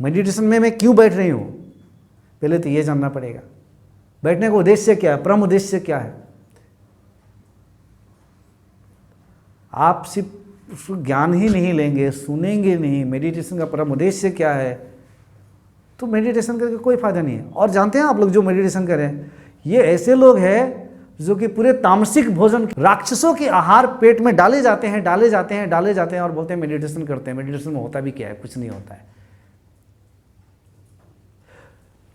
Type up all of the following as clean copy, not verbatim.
Meditation में मैं क्यों बैठ रही हूँ, पहले तो ये जानना पड़ेगा। बैठने का उद्देश्य क्या है, परम उद्देश्य क्या है। आप सिर्फ ज्ञान ही नहीं लेंगे, सुनेंगे नहीं, मेडिटेशन का परम उद्देश्य क्या है, तो मेडिटेशन करके कोई फायदा नहीं है। और जानते हैं आप लोग जो मेडिटेशन करें, ये ऐसे लोग हैं जो कि पूरे तामसिक भोजन, राक्षसों के आहार पेट में डाले जाते हैं और बोलते हैं मेडिटेशन करते हैं। मेडिटेशन में होता भी क्या है, कुछ नहीं होता है।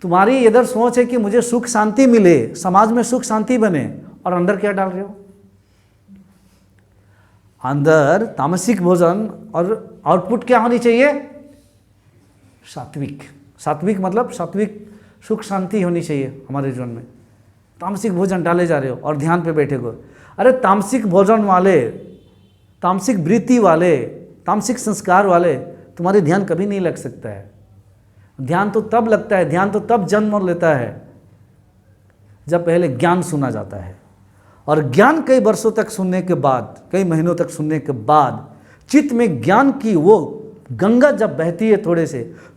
तुम्हारी इधर सोच है कि मुझे सुख शांति मिले, समाज में सुख शांति बने, और अंदर क्या डाल रहे हो, अंदर तामसिक भोजन, और आउटपुट क्या होनी चाहिए, सात्विक। सात्विक मतलब सात्विक सुख शांति होनी चाहिए हमारे जीवन में। तामसिक भोजन डाले जा रहे हो और ध्यान पे बैठे हो। अरे तामसिक भोजन वाले, तामसिक वृत्ति वाले, तामसिक संस्कार वाले, तुम्हारे ध्यान कभी नहीं लग सकता है। ध्यान तो तब लगता है, ध्यान तो तब जन्म लेता है जब पहले ज्ञान सुना जाता है। और ज्ञान कई वर्षों तक सुनने के बाद, कई महीनों तक सुनने के बाद, चित्त में ज्ञान की वो गंगा जब बहती है,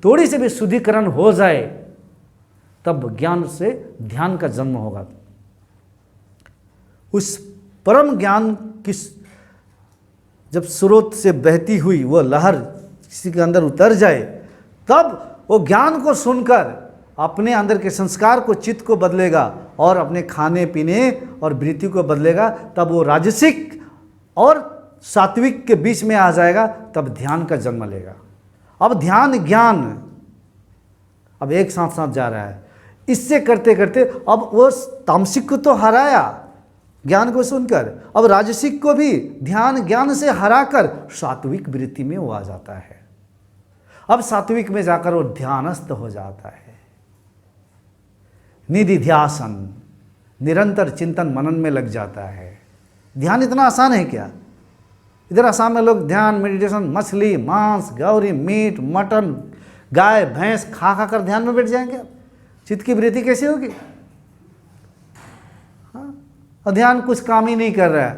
थोड़ी से भी शुद्धिकरण हो जाए, तब ज्ञान से ध्यान का जन्म होगा। उस परम ज्ञान की जब स्रोत से बहती हुई वो लहर किसी के अंदर उतर जाए, तब वो ज्ञान को सुनकर अपने अंदर के संस्कार को, चित्त को बदलेगा और अपने खाने पीने और वृत्ति को बदलेगा। तब वो राजसिक और सात्विक के बीच में आ जाएगा, तब ध्यान का जन्म लेगा। अब ध्यान ज्ञान अब एक साथ साथ जा रहा है। इससे करते करते अब वो तामसिक को तो हराया ज्ञान को सुनकर, अब राजसिक को भी ध्यान ज्ञान से हराकर सात्विक वृत्ति में वो आ जाता है। अब सात्विक में जाकर वो ध्यानस्थ हो जाता है। निधिध्यासन, निरंतर चिंतन मनन में लग जाता है। ध्यान इतना आसान है क्या? इधर आसाम में लोग ध्यान, मेडिटेशन, मछली, मांस, गौरी, मीट, मटन, गाय, भैंस खा कर ध्यान में बैठ जाएंगे। चित्त की वृद्धि कैसे होगी? हाँ, और ध्यान कुछ काम ही नहीं कर रहा है।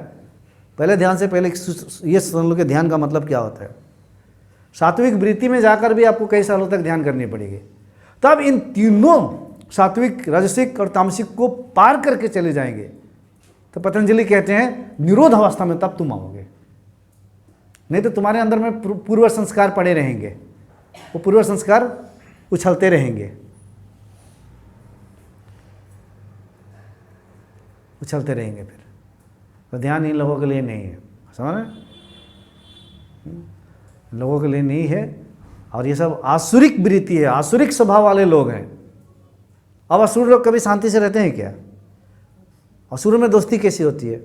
पहले ध्यान से पहले ये समझ लो कि ध्यान का मतलब क्या होता है। सात्विक वृत्ति में जाकर भी आपको कई सालों तक ध्यान करनी पड़ेगी। तब इन तीनों सात्विक, राजसिक और तामसिक को पार करके चले जाएंगे। तो पतंजलि कहते हैं निरोध अवस्था में तब तुम आओगे, नहीं तो तुम्हारे अंदर में पूर्व संस्कार पड़े रहेंगे, वो पूर्व संस्कार उछलते रहेंगे, उछलते रहेंगे। फिर तो ध्यान इन लोगों के लिए नहीं है, समझ रहे? लोगों के लिए नहीं है। और ये सब आसुरिक वृत्ति है, आसुरिक स्वभाव वाले लोग हैं। अब असुर लोग कभी शांति से रहते हैं क्या? असुर में दोस्ती कैसी होती है?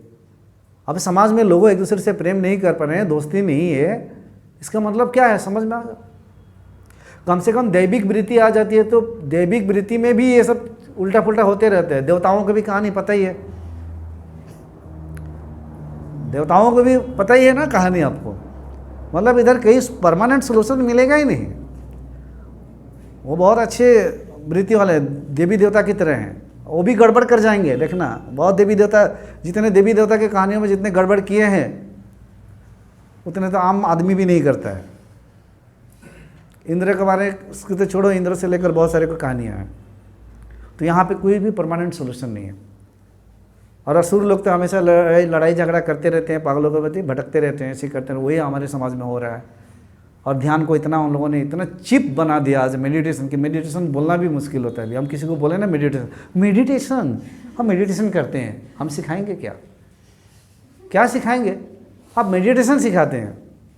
अब समाज में लोग एक दूसरे से प्रेम नहीं कर पा रहे हैं, दोस्ती नहीं है, इसका मतलब क्या है समझ में आ जाए। कम से कम दैविक वृत्ति आ जाती है, तो दैविक वृत्ति में भी ये सब उल्टा पुल्टा होते रहते हैं। देवताओं को भी कहानी पता ही है, देवताओं को भी पता ही है ना कहानी आपको। मतलब इधर कहीं परमानेंट सोल्यूशन मिलेगा ही नहीं। वो बहुत अच्छे वृत्ति वाले देवी देवता की तरह हैं, वो भी गड़बड़ कर जाएंगे। देखना, बहुत देवी देवता, जितने देवी देवता की कहानियों में जितने गड़बड़ किए हैं उतने तो आम आदमी भी नहीं करता है। इंद्र के बारे में तो छोड़ो, इंद्र से लेकर बहुत सारे को कहानियाँ हैं। तो यहाँ पे कोई भी परमानेंट सोल्यूशन नहीं है। और असुर लोग तो हमेशा लड़ाई झगड़ा करते रहते हैं, पागलों के प्रति भटकते रहते हैं, ऐसे करते हैं। वही हमारे समाज में हो रहा है। और ध्यान को इतना उन लोगों ने इतना चिप बना दिया आज मेडिटेशन की। मेडिटेशन बोलना भी मुश्किल होता है। अभी हम किसी को बोले ना मेडिटेशन, हम मेडिटेशन करते हैं, हम सिखाएंगे क्या? क्या सिखाएंगे? आप मेडिटेशन सिखाते हैं,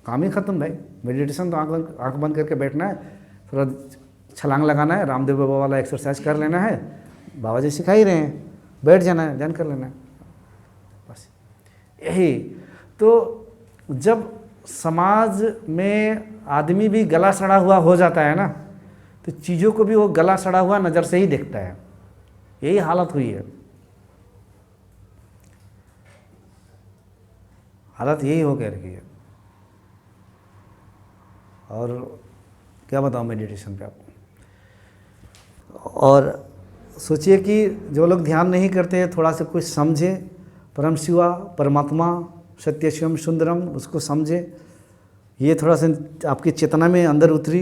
काम ही खत्म भाई। मेडिटेशन तो आँख बंद करके बैठना है, थोड़ा छलांग लगाना है, रामदेव बाबा वाला एक्सरसाइज कर लेना है, बाबा जी सिखा ही रहे हैं, बैठ जाना है, ध्यान कर लेना है, बस यही। तो जब समाज में आदमी भी गला सड़ा हुआ हो जाता है ना, तो चीज़ों को भी वो गला सड़ा हुआ नज़र से ही देखता है। यही हालत हुई है, हालत यही हो गई है। और क्या बताऊँ मेडिटेशन पे आपको। और सोचिए कि जो लोग ध्यान नहीं करते हैं, थोड़ा सा कुछ समझे, परम शिवा, परमात्मा, सत्य शिवम सुंदरम, उसको समझे, ये थोड़ा सा आपकी चेतना में अंदर उतरी,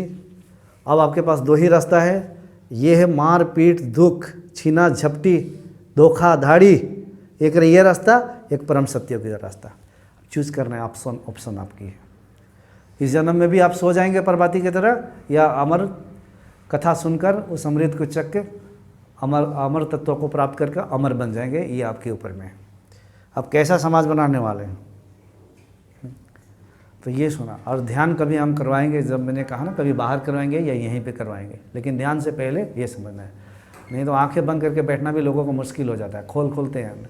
अब आपके पास दो ही रास्ता है, ये है मार पीट, दुख, छीना झपटी, धोखाधड़ी। एक ये रास्ता, एक परम सत्य का रास्ता। चूज करना है, ऑप्शन आपकी है। इस जन्म में भी आप सो जाएंगे परबाती की तरह, या अमर कथा सुनकर उस अमृत को चख के अमर तत्वों को प्राप्त करके अमर बन जाएंगे। ये आपके ऊपर में है। आप कैसा समाज बनाने वाले हैं, तो ये सुना। और ध्यान कभी हम करवाएंगे, जब मैंने कहा ना, कभी बाहर करवाएंगे या यहीं पे करवाएंगे, लेकिन ध्यान से पहले ये समझना है। नहीं तो आंखें बंद करके बैठना भी लोगों को मुश्किल हो जाता है, खोलते हैं।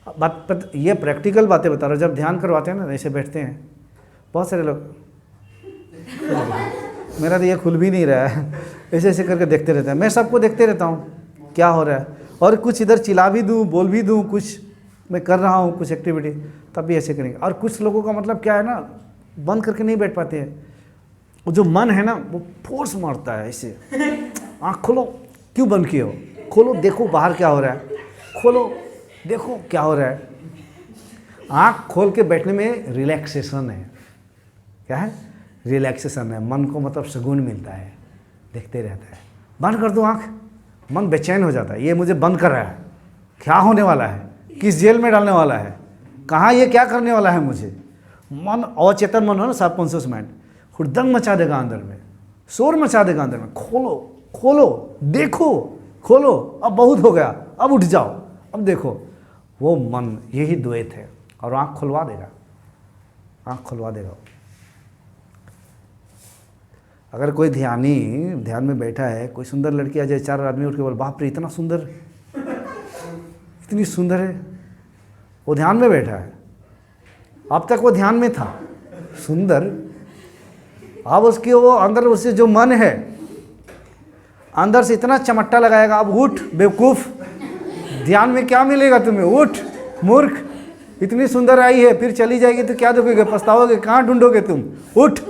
बात ये प्रैक्टिकल बातें बता रहा हूँ। जब ध्यान करवाते हैं ना, ऐसे बैठते हैं बहुत सारे लोग, मेरा तो ये खुल भी नहीं रहा है, ऐसे करके देखते रहते हैं। मैं सबको देखते रहता हूँ क्या हो रहा है, और कुछ इधर चिल्ला भी दूँ, बोल भी दूँ, कुछ मैं कर रहा हूँ कुछ एक्टिविटी, तब भी ऐसे करेंगे। और कुछ लोगों का मतलब क्या है ना, बंद करके नहीं बैठ पाते हैं। वो जो मन है ना, वो फोर्स मारता है ऐसे, आँख खोलो, क्यों बंद किए हो, खोलो, देखो बाहर क्या हो रहा है, खोलो देखो क्या हो रहा है। आँख खोल के बैठने में रिलैक्सेशन है। क्या है? रिलैक्सेशन है। मन को मतलब सुकून मिलता है, देखते रहता है। बंद कर दो आँख, मन बेचैन हो जाता है, ये मुझे बंद कर रहा है, क्या होने वाला है, किस जेल में डालने वाला है, कहाँ ये क्या करने वाला है मुझे। मन अवचेतन मन हो ना, सबकॉन्शियस माइंड हुड़दंग मचा देगा अंदर में, शोर मचा देगा अंदर में। खोलो खोलो, देखो, खोलो, अब बहुत हो गया, अब उठ जाओ, अब देखो। वो मन यही द्वैत है, और आँख खुलवा देगा, आँख खुलवा देगा। अगर कोई ध्यानी ध्यान में बैठा है, कोई सुंदर लड़की आ जाए, 4 आदमी उठ के बोल, बाप रे इतना सुंदर, इतनी सुंदर है, वो ध्यान में बैठा है। अब तक वो ध्यान में था, सुंदर। अब उसके वो अंदर उससे जो मन है, अंदर से इतना चमट्टा लगाएगा, अब उठ बेवकूफ़, ध्यान में क्या मिलेगा तुम्हें, उठ मूर्ख, इतनी सुंदर आई है, फिर चली जाएगी तो क्या देखोगे, पछताओगे, कहाँ ढूंढोगे तुम, उठ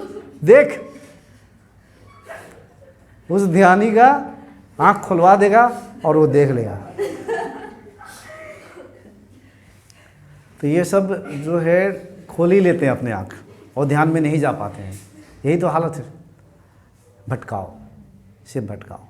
देख। उस ध्यानी का आँख खुलवा देगा और वो देख लेगा। तो ये सब जो है खोल ही लेते हैं अपने आँख, और ध्यान में नहीं जा पाते हैं। यही तो हालत है। भटकाओ, सिर्फ भटकाओ।